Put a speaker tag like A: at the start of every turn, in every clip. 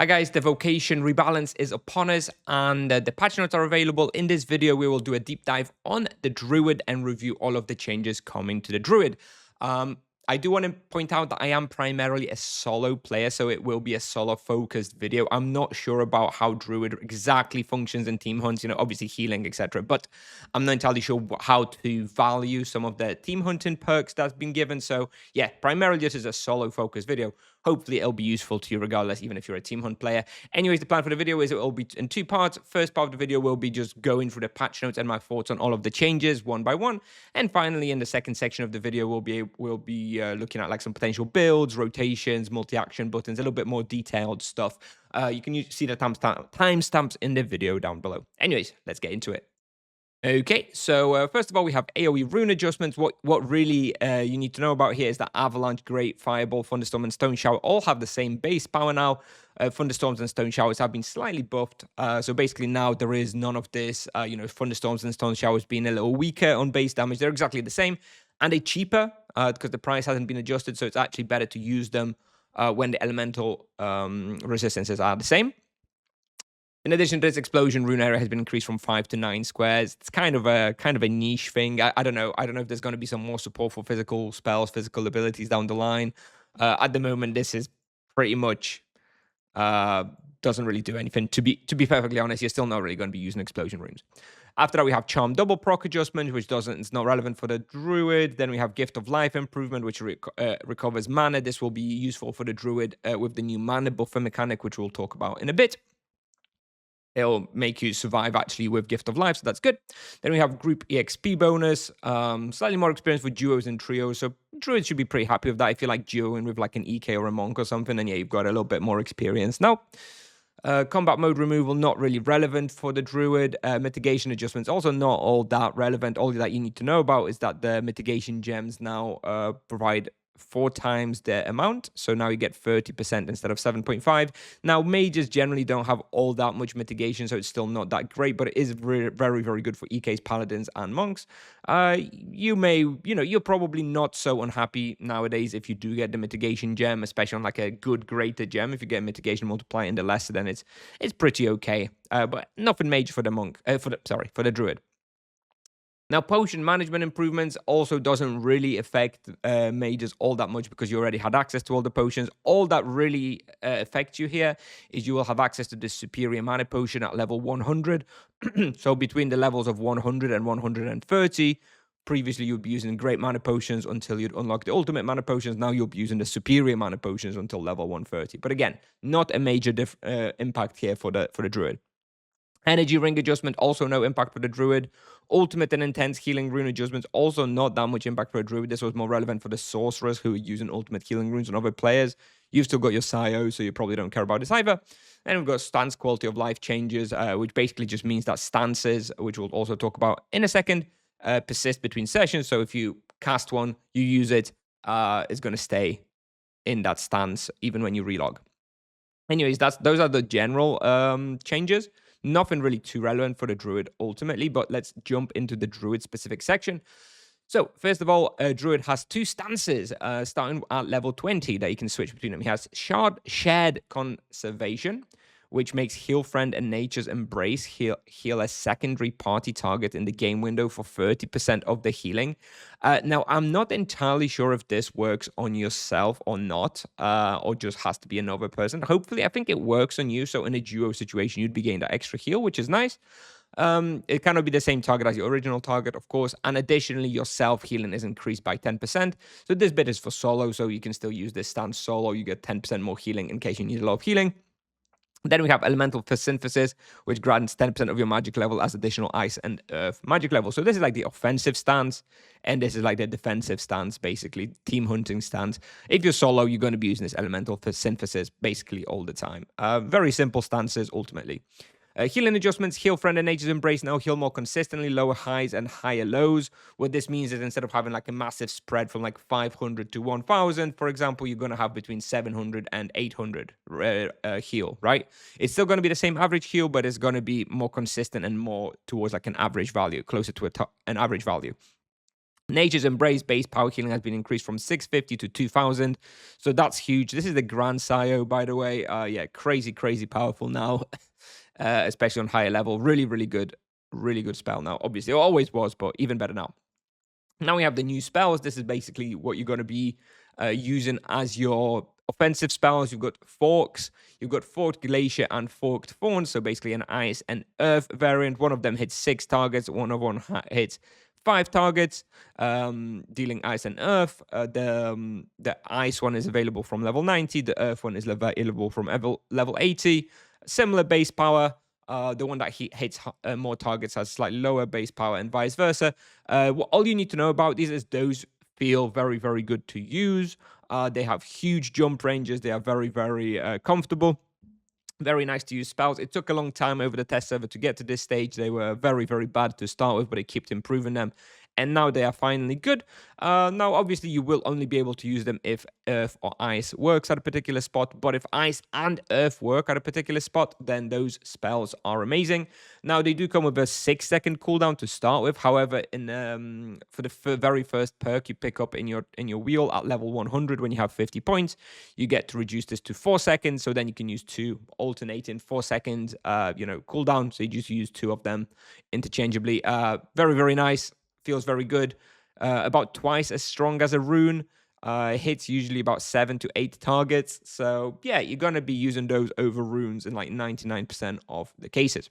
A: Hi guys, the Vocation Rebalance is upon us and the patch notes are available. In this video, we will do a deep dive on the Druid and review all of the changes coming to the Druid. I do want to point out that I am primarily a solo player, so it will be a solo-focused video. I'm not sure about how Druid exactly functions in team hunts, obviously healing, etc. But I'm not entirely sure how to value some of the team hunting perks that's been given. So yeah, primarily this is a solo-focused video. Hopefully it'll be useful to you regardless, even if you're a team hunt player. Anyways, the plan for the video is it will be in two parts. First part of the video will be just going through the patch notes and my thoughts on all of the changes one by one. And finally, in the second section of the video, we'll be looking at like some potential builds, rotations, multi-action buttons, a little bit more detailed stuff. You can see the timestamps in the video down below. Anyways, let's get into it. Okay, so first of all, we have AoE rune adjustments. What really you need to know about here is that Avalanche, Great, Fireball, Thunderstorm, and Stone Shower all have the same base power now. Thunderstorms and Stone Showers have been slightly buffed. So basically now there is none of this, Thunderstorms and Stone Showers being a little weaker on base damage. They're exactly the same. And they're cheaper because the price hasn't been adjusted. So it's actually better to use them when the elemental resistances are the same. In addition to this, explosion rune area has been increased from 5 to 9 squares. It's kind of a niche thing. I don't know. I don't know if there's going to be some more support for physical spells, physical abilities down the line. At the moment, this is pretty much doesn't really do anything. To be perfectly honest, you're still not really going to be using explosion runes. After that, we have Charm Double Proc adjustment, which it's not relevant for the Druid. Then we have Gift of Life improvement, which recovers mana. This will be useful for the Druid with the new mana buffer mechanic, which we'll talk about in a bit. It'll make you survive actually with Gift of Life, so that's good. Then we have Group EXP bonus, slightly more experience with duos and trios, so Druids should be pretty happy with that. If you like duoing with like an EK or a Monk or something, then yeah, you've got a little bit more experience now. Combat mode removal, not really relevant for the Druid. Mitigation adjustments, also not all that relevant. All that you need to know about is that the mitigation gems now provide 4 times the amount, so now you get 30% instead of 7.5. Now mages generally don't have all that much mitigation, so it's still not that great, but it is very, very good for EKs, paladins, and monks. You're probably not so unhappy nowadays if you do get the mitigation gem, especially on like a good greater gem. If you get mitigation multiply in the lesser, then it's pretty okay, but nothing major for the monk, for the druid. Now, potion management improvements also doesn't really affect mages all that much because you already had access to all the potions. All that really affects you here is you will have access to this superior mana potion at level 100. So between the levels of 100 and 130, previously you'd be using great mana potions until you'd unlock the ultimate mana potions. Now you'll be using the superior mana potions until level 130. But again, not a major impact here for the druid. Energy ring adjustment, also no impact for the druid. Ultimate and intense healing rune adjustments, also not that much impact for a druid. This was more relevant for the sorcerers who are using ultimate healing runes on other players. You've still got your Sio, so you probably don't care about this either. And we've got stance quality of life changes, which basically just means that stances, which we'll also talk about in a second, persist between sessions. So if you cast one, you use it, it's going to stay in that stance even when you relog. Anyways, those are the general changes. Nothing really too relevant for the druid ultimately, but let's jump into the druid specific section. So first of all, druid has 2 stances starting at level 20 that you can switch between them. He has shared conservation, which makes Heal Friend and Nature's Embrace heal a secondary party target in the game window for 30% of the healing. Now, I'm not entirely sure if this works on yourself or not, or just has to be another person. Hopefully, I think it works on you. So in a duo situation, you'd be getting that extra heal, which is nice. It cannot be the same target as your original target, of course. And additionally, your self-healing is increased by 10%. So this bit is for solo, so you can still use this stance solo. You get 10% more healing in case you need a lot of healing. Then we have Elemental Synthesis, which grants 10% of your magic level as additional ice and earth magic level. So this is like the offensive stance, and this is like the defensive stance, basically, team hunting stance. If you're solo, you're going to be using this Elemental Synthesis basically all the time. Very simple stances, ultimately. Healing adjustments, Heal Friend and Nature's Embrace now heal more consistently, lower highs and higher lows. What this means is instead of having like a massive spread from like 500 to 1000, for example, you're going to have between 700 and 800 heal, right? It's still going to be the same average heal, but it's going to be more consistent and more towards like an average value, closer to an average value. Nature's Embrace base power healing has been increased from 650 to 2000. So that's huge. This is the Grand Sio, by the way. Yeah, crazy, crazy powerful now, especially on higher level. Really, really good spell now. Obviously, it always was, but even better now. Now we have the new spells. This is basically what you're going to be using as your offensive spells. You've got Forks, you've got Forked Glacier and Forked Thorns. So basically an Ice and Earth variant. One of them hits 6 targets, one of them hits 5 targets, dealing Ice and Earth. The Ice one is available from level 90. The Earth one is available from level 80. Similar base power. The one that hits more targets has slightly lower base power and vice versa. All you need to know about these is those feel very, very good to use. They have huge jump ranges. They are very, very comfortable. Very nice to use spells. It took a long time over the test server to get to this stage. They were very, very bad to start with, but they kept improving them. And now they are finally good. Now, obviously, you will only be able to use them if Earth or Ice works at a particular spot. But if Ice and Earth work at a particular spot, then those spells are amazing. Now, they do come with a 6-second cooldown to start with. However, for the very first perk you pick up in your wheel at level 100 when you have 50 points, you get to reduce this to 4 seconds. So then you can use 2 alternating 4-second cooldown. So you just use 2 of them interchangeably. Very, very nice. Feels very good. About twice as strong as a rune. Hits usually about 7 to 8 targets. So yeah, you're going to be using those over runes in like 99% of the cases.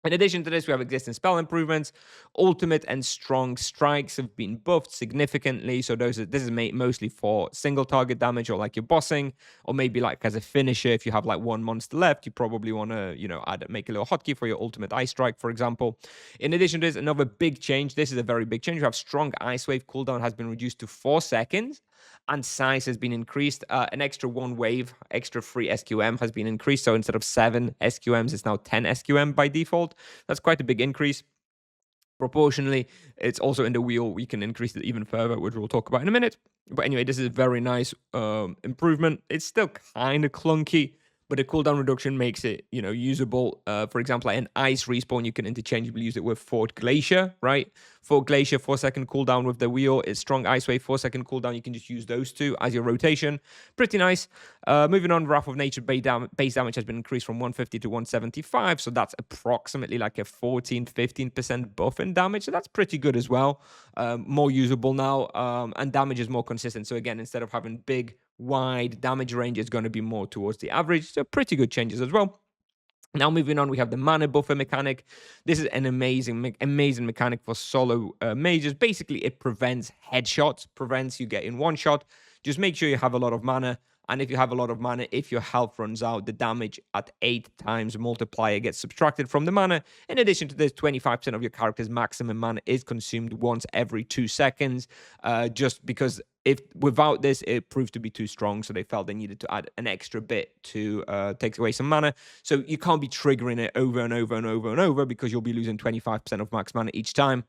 A: In addition to this, we have existing spell improvements. Ultimate and strong strikes have been buffed significantly. So this is mostly for single target damage or like you're bossing, or maybe like as a finisher. If you have like one monster left, you probably want to, make a little hotkey for your ultimate ice strike, for example. In addition to this, another big change. This is a very big change. You have strong ice wave cooldown has been reduced to 4 seconds. And size has been increased. An extra 1 wave, extra free SQM has been increased. So instead of 7 SQMs, it's now 10 SQM by default. That's quite a big increase. Proportionally, it's also in the wheel. We can increase it even further, which we'll talk about in a minute. But anyway, this is a very nice improvement. It's still kind of clunky, but the cooldown reduction makes it, usable. For example, like an ice respawn, you can interchangeably use it with Fort Glacier, right? Fort Glacier, 4-second cooldown with the wheel. It's strong ice wave, 4-second cooldown. You can just use those two as your rotation. Pretty nice. Moving on, Wrath of Nature base damage has been increased from 150 to 175. So that's approximately like a 14-15% buff in damage. So that's pretty good as well. More usable now. And damage is more consistent. So again, instead of having big, wide damage range, is going to be more towards the average. So pretty good changes as well. Now moving on, we have the mana buffer mechanic. This is an amazing mechanic for solo mages. Basically, it prevents headshots, prevents you getting one shot. Just make sure you have a lot of mana. And if you have a lot of mana, if your health runs out, the damage at 8 times multiplier gets subtracted from the mana. In addition to this, 25% of your character's maximum mana is consumed once every 2 seconds. Just because if without this, it proved to be too strong. So they felt they needed to add an extra bit to take away some mana. So you can't be triggering it over and over and over and over because you'll be losing 25% of max mana each time.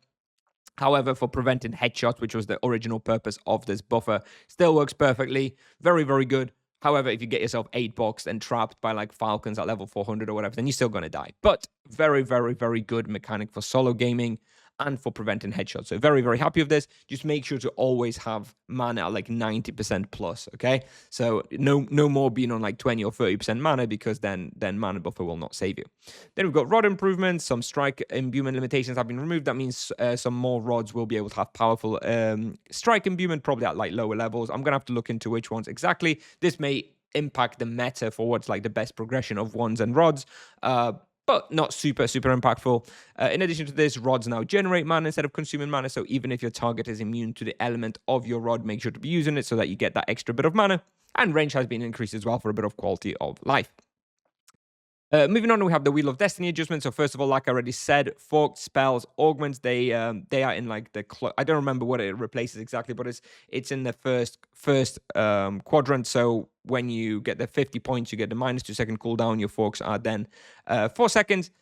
A: However, for preventing headshots, which was the original purpose of this buffer, still works perfectly. Very, very good. However, if you get yourself 8-boxed and trapped by like Falcons at level 400 or whatever, then you're still going to die. But very, very, very good mechanic for solo gaming and for preventing headshots. So very, very happy with this. Just make sure to always have mana at like 90% plus, okay? So no more being on like 20 or 30% mana because then mana buffer will not save you. Then we've got rod improvements. Some strike imbuement limitations have been removed. That means some more rods will be able to have powerful strike imbuement, probably at like lower levels. I'm going to have to look into which ones exactly. This may impact the meta for what's like the best progression of wands and rods. But not super impactful. In addition to this, rods now generate mana instead of consuming mana. So even if your target is immune to the element of your rod, make sure to be using it so that you get that extra bit of mana. And range has been increased as well for a bit of quality of life. Moving on, we have the Wheel of Destiny adjustment. So first of all, like I already said, forked spells, augments, they are in like the I don't remember what it replaces exactly, but it's in the first quadrant. So when you get the 50 points, you get the -2 second cooldown. Your forks are then 4 seconds.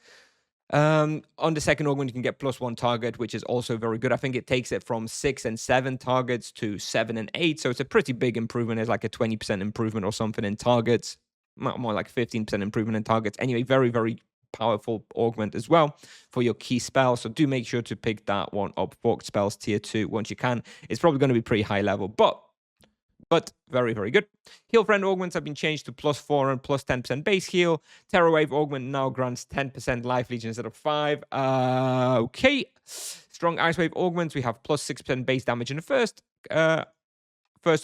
A: On the second augment, you can get +1 target, which is also very good. I think it takes it from 6 and 7 targets to 7 and 8. So it's a pretty big improvement. It's like a 20% improvement or something in targets. More like 15% improvement in targets. Anyway, very, very powerful augment as well for your key spell. So do make sure to pick that one up. Forked spells tier 2 once you can. It's probably going to be pretty high level, but very, very good. Heal Friend augments have been changed to +4 and +10% base heal. Terror Wave augment now grants 10% life leech instead of 5. Okay. Strong Ice Wave augments, we have +6% base damage in the first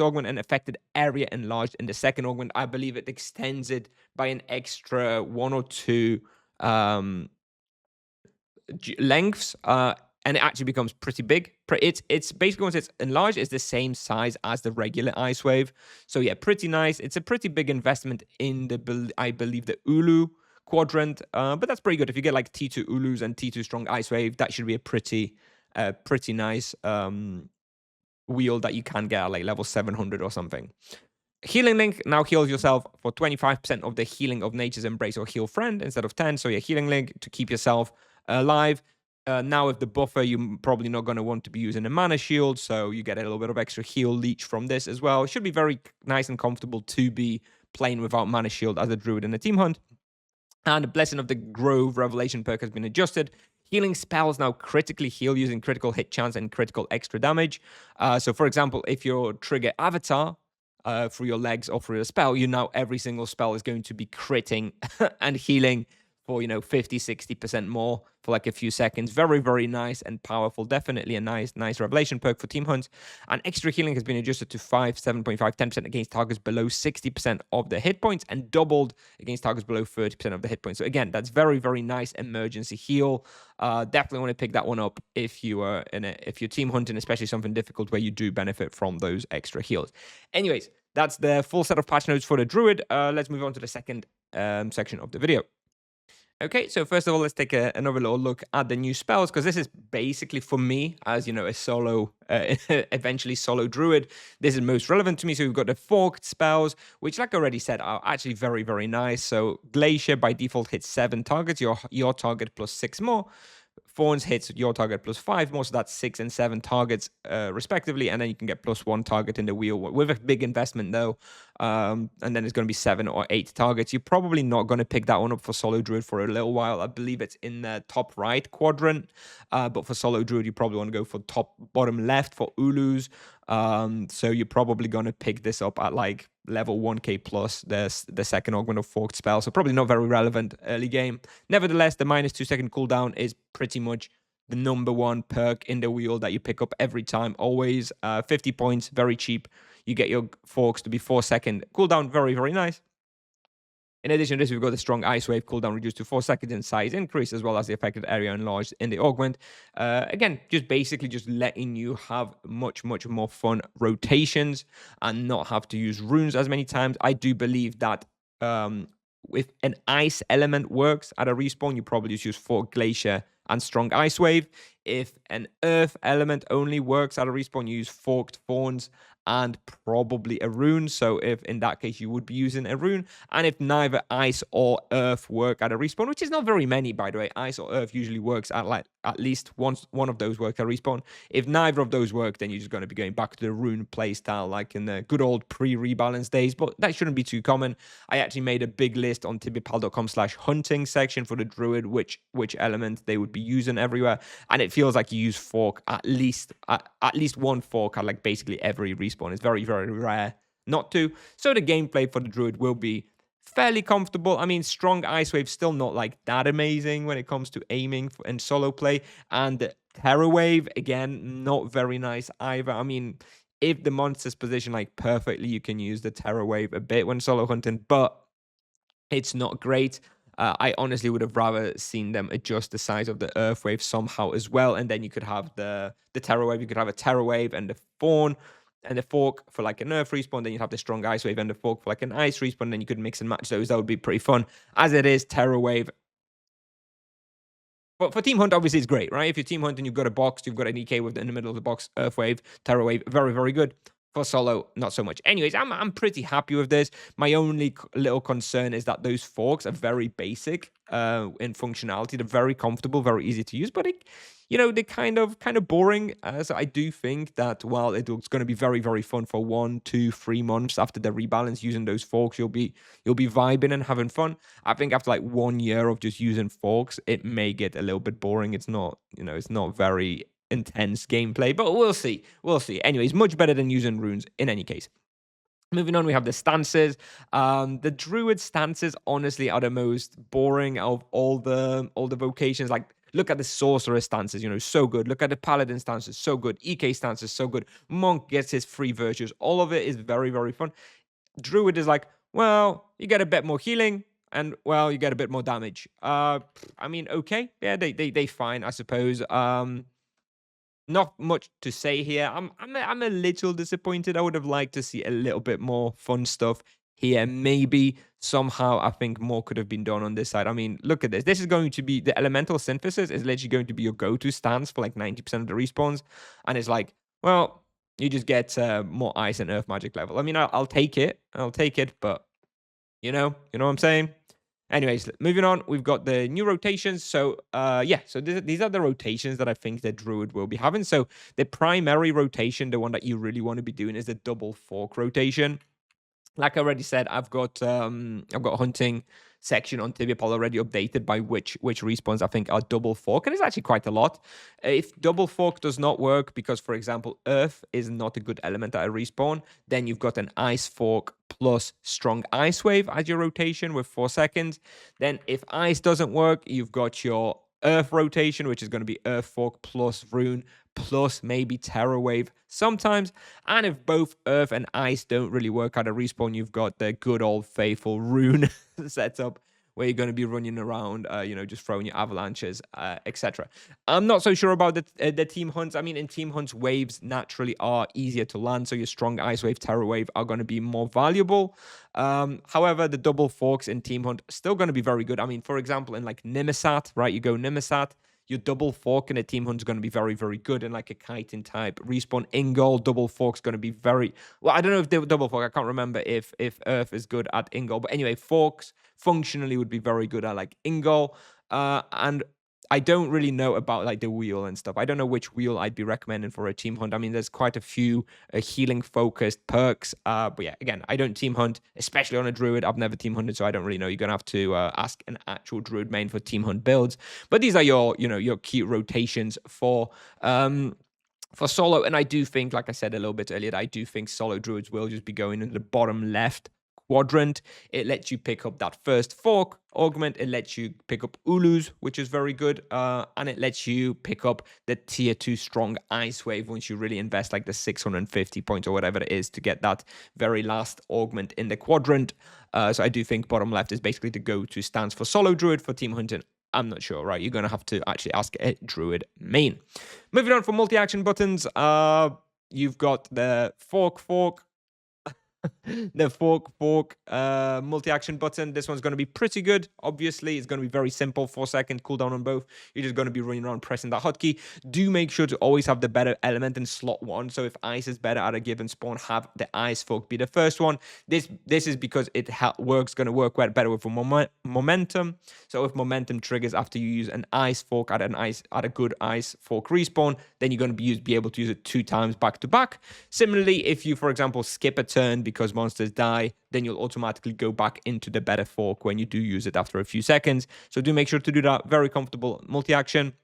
A: augment and affected area enlarged in the second augment. I believe it extends it by an extra 1 or 2 lengths, and it actually becomes pretty big. It's basically, once it's enlarged, it's the same size as the regular Ice Wave. So yeah, pretty nice. It's a pretty big investment in I believe the Ulu quadrant, but that's pretty good. If you get like T2 Ulus and T2 Strong Ice Wave, that should be a pretty nice wheel that you can get at like level 700 or something. Healing Link now heals yourself for 25% of the healing of Nature's Embrace or Heal Friend instead of 10. So yeah, Healing Link to keep yourself alive. Now with the buffer, you're probably not going to want to be using a mana shield, so you get a little bit of extra heal leech from this as well. It should be very nice and comfortable to be playing without mana shield as a druid in a team hunt. And the Blessing of the Grove Revelation perk has been adjusted. Healing spells now critically heal using critical hit chance and critical extra damage. So for example, if your trigger avatar through your legs or through a spell, every single spell is going to be critting and healing for 50-60% more for like a few seconds. Very, very nice and powerful. Definitely a nice revelation perk for team hunts. And extra healing has been adjusted to 5, 7.5, 10% against targets below 60% of the hit points, and doubled against targets below 30% of the hit points. So again, that's very, very nice emergency heal. Definitely want to pick that one up if you're team hunting, especially something difficult where you do benefit from those extra heals. Anyways, that's the full set of patch notes for the Druid. Let's move on to the second section of the video. Okay, so first of all, let's take another little look at the new spells, because this is basically, for me, as a solo, eventually solo druid, this is most relevant to me. So we've got the forked spells, which, like I already said, are actually very, very nice. So Glacier by default hits 7 targets, your target plus 6 more. Thorns hits your target plus 5 more, so that's 6 and 7 targets respectively, and then you can get plus 1 target in the wheel with a big investment though, and then it's going to be 7 or 8 targets. You're probably not going to pick that one up for solo druid for a little while. I believe it's in the top right quadrant, but for solo druid you probably want to go for bottom left for Ulus. So you're probably going to pick this up at like level 1k plus the second augment of forked spell, so probably not very relevant early game. Nevertheless, the -2 second cooldown is pretty much the number one perk in the wheel that you pick up every time, always. 50 points, very cheap. You get your forks to be 4-second cooldown, very, very nice. In addition to this, we've got the strong Ice Wave cooldown reduced to 4 seconds in size increase, as well as the affected area enlarged in the augment. Again, just basically just letting you have much, much more fun rotations and not have to use runes as many times. I do believe that if an ice element works at a respawn, you probably just use Fork Glacier and Strong Ice Wave. If an earth element only works at a respawn, you use Forked Thorns and probably a rune. So if in that case you would be using a rune, and if neither ice or earth work at a respawn, which is not very many, by the way, ice or earth usually works at like at least one of those work at respawn. If neither of those work, then you're just going to be going back to the rune playstyle like in the good old pre-rebalance days, but that shouldn't be too common. I actually made a big list on tibiapal.com/hunting section for the druid, which element they would be using everywhere, and it feels like you use fork at least one fork at like basically every respawn. It's very, very rare not to. So the gameplay for the druid will be fairly comfortable. I mean, strong Ice Wave still not like that amazing when it comes to aiming and solo play, and Terror Wave again not very nice either. I mean, if the monster's positioned like perfectly, you can use the Terror Wave a bit when solo hunting, but it's not great. I honestly would have rather seen them adjust the size of the Earth Wave somehow as well, and then you could have the Terror Wave. You could have a Terror Wave and the Fawn and the Fork for like an Earth respawn. Then you'd have the Strong Ice Wave and the Fork for like an Ice respawn. Then you could mix and match those. That would be pretty fun. As it is, Terror Wave. But for Team Hunt, obviously, it's great, right? If you're Team Hunt and you've got a box, you've got an EK with in the middle of the box, Earth Wave, Terror Wave, very, very good. For solo, not so much. Anyways, I'm pretty happy with this. My only little concern is that those forks are very basic in functionality. They're very comfortable, very easy to use, but they're kind of boring. So I do think that while it's going to be very very fun for 1, 2, 3 months after the rebalance using those forks, you'll be vibing and having fun. I think after like 1 year of just using forks, it may get a little bit boring. It's not very intense gameplay, but we'll see. We'll see. Anyways, much better than using runes in any case. Moving on, we have the stances. The druid stances honestly are the most boring of all the vocations. Like, look at the sorcerer stances, so good. Look at the paladin stances, so good. EK stances, so good. Monk gets his free virtues. All of it is very, very fun. Druid is like, well, you get a bit more healing, and well, you get a bit more damage. I mean, okay, yeah, they fine, I suppose. Not much to say here. I'm a little disappointed. I would have liked to see a little bit more fun stuff here. Maybe somehow I think more could have been done on this side. I mean, look at this. This is going to be the elemental synthesis is literally going to be your go-to stance for like 90% of the respawns, and it's like, well, you just get more ice and earth magic level. I mean, I'll take it. I'll take it, but you know what I'm saying. Anyways, moving on, we've got the new rotations. So, yeah, so these are the rotations that I think the Druid will be having. So, the primary rotation, the one that you really want to be doing, is the double fork rotation. Like I already said, I've got hunting section on Tibia already updated by which respawns I think are double fork, and it's actually quite a lot. If double fork does not work because, for example, earth is not a good element at a respawn, then you've got an ice fork plus strong ice wave as your rotation with 4 seconds. Then if ice doesn't work, you've got your earth rotation, which is going to be earth fork plus rune plus maybe terror wave sometimes. And if both earth and ice don't really work at a respawn, you've got the good old faithful rune setup where you're going to be running around, just throwing your avalanches, etc. I'm not so sure about the team hunts. I mean, in team hunts, waves naturally are easier to land, so your strong ice wave, terror wave are going to be more valuable. However, the double forks in team hunt are still going to be very good. I mean, for example, in like Nimisat, right? You go Nimisat, your double fork in a team hunt is going to be very, very good in like a kiting type respawn. Ingol, double fork's going to be very well. I don't know if they were double fork. I can't remember if Earth is good at Ingol, but anyway, forks functionally would be very good at like Ingol. And I don't really know about like the wheel and stuff. I don't know which wheel I'd be recommending for a team hunt. I mean, there's quite a few healing focused perks. But yeah, again, I don't team hunt, especially on a druid. I've never team hunted, so I don't really know. You're gonna have to ask an actual druid main for team hunt builds. But these are your key rotations for solo. And I do think, like I said a little bit earlier, I do think solo druids will just be going into the bottom left quadrant. It lets you pick up that first fork augment. It lets you pick up Ulus, which is very good. And it lets you pick up the tier 2 strong ice wave once you really invest like the 650 points or whatever it is to get that very last augment in the quadrant. So I do think bottom left is basically the go-to stance for solo druid. For team hunting, I'm not sure, right? You're going to have to actually ask a druid main. Moving on for multi-action buttons, you've got the fork, the fork multi-action button. This one's going to be pretty good. Obviously, it's going to be very simple. 4-second cooldown on both. You're just going to be running around pressing that hotkey. Do make sure to always have the better element in slot 1. So if ice is better at a given spawn, have the ice fork be the first one. This is because it going to work better with momentum. So if momentum triggers after you use an ice fork at a good ice fork respawn, then you're going to be able to use it 2 times back to back. Similarly, if you, for example, skip a turn because monsters die, then you'll automatically go back into the better fork when you do use it after a few seconds. So do make sure to do that. Very comfortable multi-action.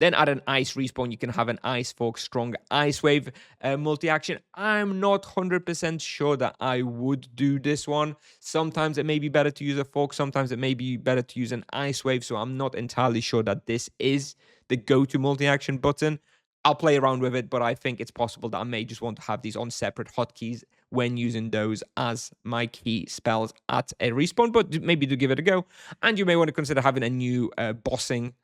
A: Then at an ice respawn, you can have an ice fork strong ice wave multi-action. I'm not 100% sure that I would do this one. Sometimes it may be better to use a fork. Sometimes it may be better to use an ice wave. So I'm not entirely sure that this is the go-to multi-action button. I'll play around with it, but I think it's possible that I may just want to have these on separate hotkeys when using those as my key spells at a respawn, but maybe do give it a go. And you may want to consider having a new bossing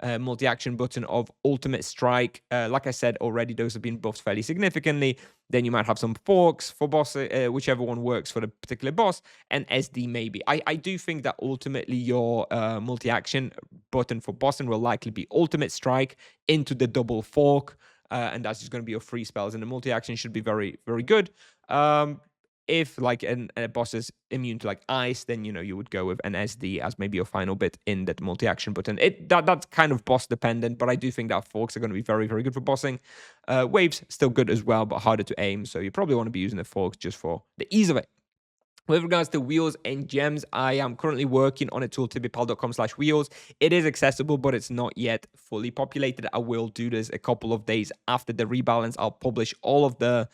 A: multi-action button of Ultimate Strike. Like I said already, those have been buffed fairly significantly. Then you might have some forks for boss, whichever one works for the particular boss, and SD maybe. I do think that ultimately your multi-action button for bossing will likely be Ultimate Strike into the double fork. and that's just going to be your free spells. And the multi-action should be very, very good. If like a boss is immune to like ice, then you would go with an SD as maybe your final bit in that multi-action button. That's kind of boss dependent, but I do think that forks are going to be very, very good for bossing. Waves still good as well, but harder to aim, so you probably want to be using the forks just for the ease of it. With regards to wheels and gems, I am currently working on a tool, tibiapal.com/wheels. It is accessible, but it's not yet fully populated. I will do this a couple of days after the rebalance. I'll publish all of the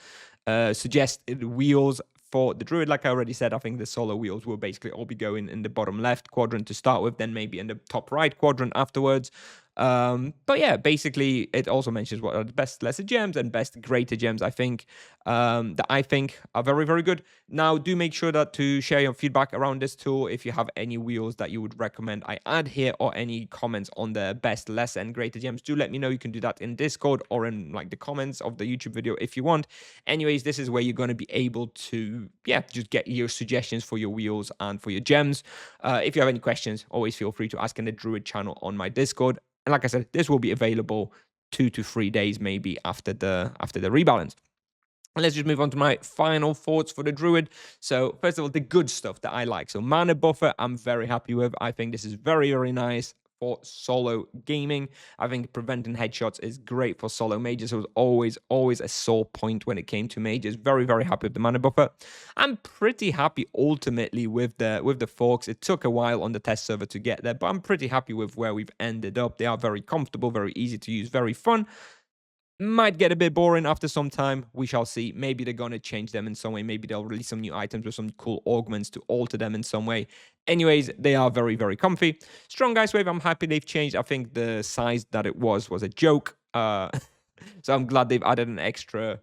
A: suggested wheels for the Druid. Like I already said, I think the solo wheels will basically all be going in the bottom left quadrant to start with, then maybe in the top right quadrant afterwards. But yeah, basically it also mentions what are the best lesser gems and best greater gems, I think, that I think are very, very good. Now, do make sure that to share your feedback around this tool. If you have any wheels that you would recommend I add here, or any comments on the best, lesser, and greater gems, do let me know. You can do that in Discord or in like the comments of the YouTube video if you want. Anyways, this is where you're going to be able to, yeah, just get your suggestions for your wheels and for your gems. If you have any questions, always feel free to ask in the Druid channel on my Discord. And like I said, this will be available 2 to 3 days maybe after the rebalance. And let's just move on to my final thoughts for the Druid. So first of all, the good stuff that I like. So mana buffer, I'm very happy with. I think this is very, very nice for solo gaming. I think preventing headshots is great for solo mages. It was always a sore point when it came to mages. Very, very happy with the mana buffer. I'm pretty happy ultimately with the forks. It took a while on the test server to get there, but I'm pretty happy with where we've ended up. They are very comfortable, very easy to use, very fun. Might get a bit boring after some time. We shall see. Maybe they're going to change them in some way. Maybe they'll release some new items with some cool augments to alter them in some way. Anyways, they are very, very comfy. Strong Ice Wave, I'm happy they've changed. I think the size that it was a joke. So I'm glad they've added an extra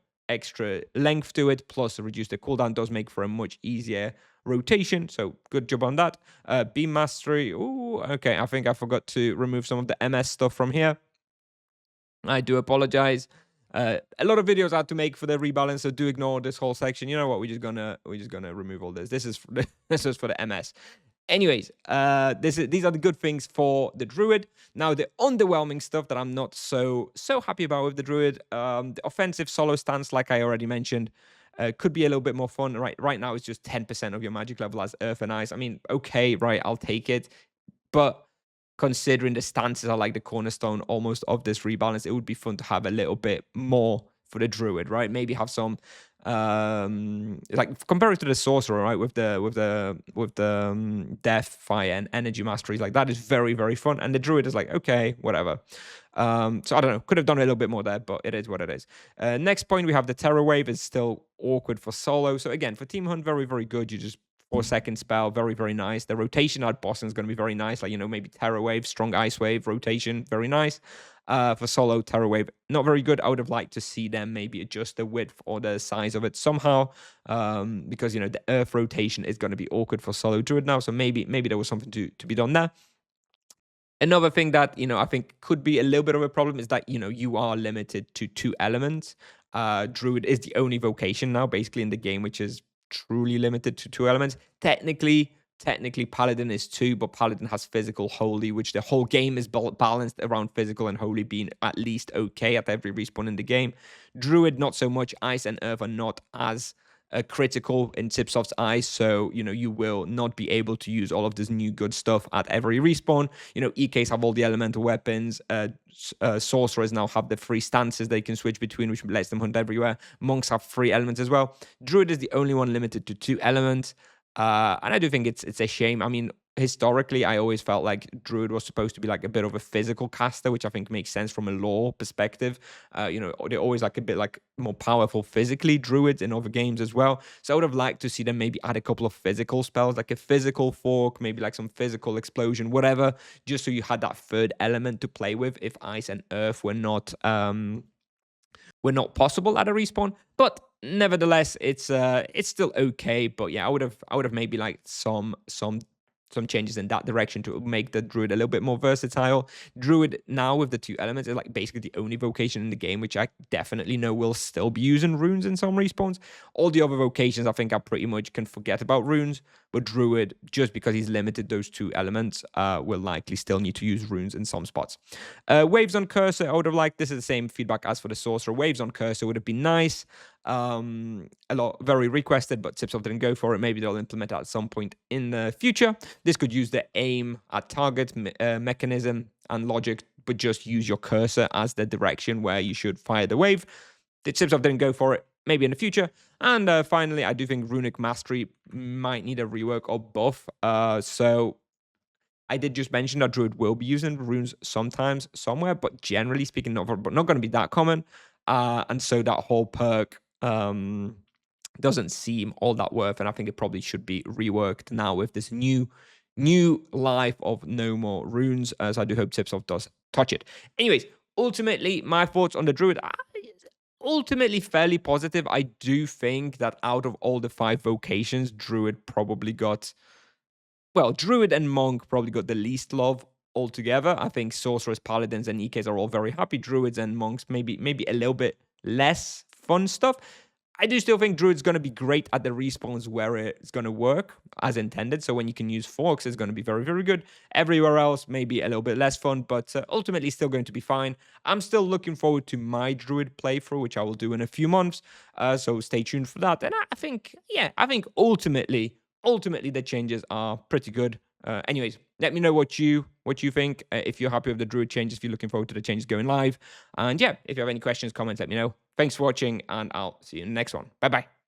A: length to it. Plus, reduced the cooldown does make for a much easier rotation. So good job on that. Beam Mastery. Ooh, okay. I think I forgot to remove some of the MS stuff from here. I do apologize. A lot of videos I had to make for the rebalance, so do ignore this whole section. You know what? We're just gonna remove all this. This is for this is for the MS. Anyways, these are the good things for the Druid. Now, the underwhelming stuff that I'm not so happy about with the Druid, the offensive solo stance, like I already mentioned, could be a little bit more fun. Right now, it's just 10% of your magic level as Earth and Ice. I mean, okay, right, I'll take it, but considering the stances are like the cornerstone almost of this rebalance, it would be fun to have a little bit more for the Druid, right? Maybe have some like compare it to the sorcerer, right? With the death, fire, and energy masteries, like that is very, very fun. And the Druid is like, okay, whatever. So I don't know, could have done a little bit more there, but it is what it is. Next point, we have the Terror Wave. Is still awkward for solo. So again, for Team Hunt, very, very good. You just 4-second spell, very, very nice. The rotation at Boston is going to be very nice. Like, maybe Terror Wave, Strong Ice Wave, rotation, very nice. For solo, Terror Wave, not very good. I would have liked to see them maybe adjust the width or the size of it somehow. Because, the Earth rotation is going to be awkward for solo Druid now. So maybe there was something to be done there. Another thing that, I think could be a little bit of a problem is that, you are limited to 2 elements. Druid is the only vocation now, basically, in the game, which is truly limited to 2 elements. Technically, Paladin is 2, but Paladin has physical, holy, which the whole game is balanced around physical and holy being at least okay at every respawn in the game. Druid, not so much. Ice and Earth are not as critical in Tipsoft's eyes, so you will not be able to use all of this new good stuff at every respawn. EKs have all the elemental weapons. Sorcerers now have the 3 stances they can switch between, which lets them hunt everywhere. Monks have 3 elements as well. Druid is the only one limited to 2 elements. And I do think it's a shame. I mean, historically, I always felt like Druid was supposed to be like a bit of a physical caster, which I think makes sense from a lore perspective. They're always like a bit like more powerful physically, Druids in other games as well. So I would have liked to see them maybe add a couple of physical spells, like a physical fork, maybe like some physical explosion, whatever, just so you had that third element to play with if Ice and Earth were not possible at a respawn. But nevertheless, it's still okay. But yeah, I would have maybe liked some some changes in that direction to make the Druid a little bit more versatile. Druid now with the 2 elements is like basically the only vocation in the game, which I definitely know will still be using runes in some respawns. All the other vocations, I think I pretty much can forget about runes, but Druid, just because he's limited those 2 elements, will likely still need to use runes in some spots. Waves on Cursor, I would have liked. This is the same feedback as for the Sorcerer. Waves on Cursor would have been nice. A lot very requested, but Tipsoft didn't go for it. Maybe they'll implement it at some point in the future. This could use the aim at target mechanism and logic, but just use your cursor as the direction where you should fire the wave. The Tipsoft didn't go for it. Maybe in the future. And finally, I do think Runic Mastery might need a rework or buff. So I did just mention that Druid will be using runes sometimes, somewhere, but generally speaking, not going to be that common. And so that whole perk doesn't seem all that worth, and I think it probably should be reworked now with this new life of no more runes, as I do hope Tipsoft does touch it. Anyways, ultimately, my thoughts on the Druid are ultimately fairly positive. I do think that out of all the 5 vocations, Druid probably got... Well, Druid and Monk probably got the least love altogether. I think Sorcerers, Paladins, and EKs are all very happy. Druids and Monks maybe a little bit less fun stuff. I do still think Druid's going to be great at the respawns where it's going to work as intended. So when you can use Forks, it's going to be very, very good. Everywhere else, maybe a little bit less fun, but ultimately still going to be fine. I'm still looking forward to my Druid playthrough, which I will do in a few months. So stay tuned for that. And I think ultimately the changes are pretty good. Anyways, let me know what you think. If you're happy with the Druid changes, if you're looking forward to the changes going live. And yeah, if you have any questions, comments, let me know. Thanks for watching, and I'll see you in the next one. Bye-bye.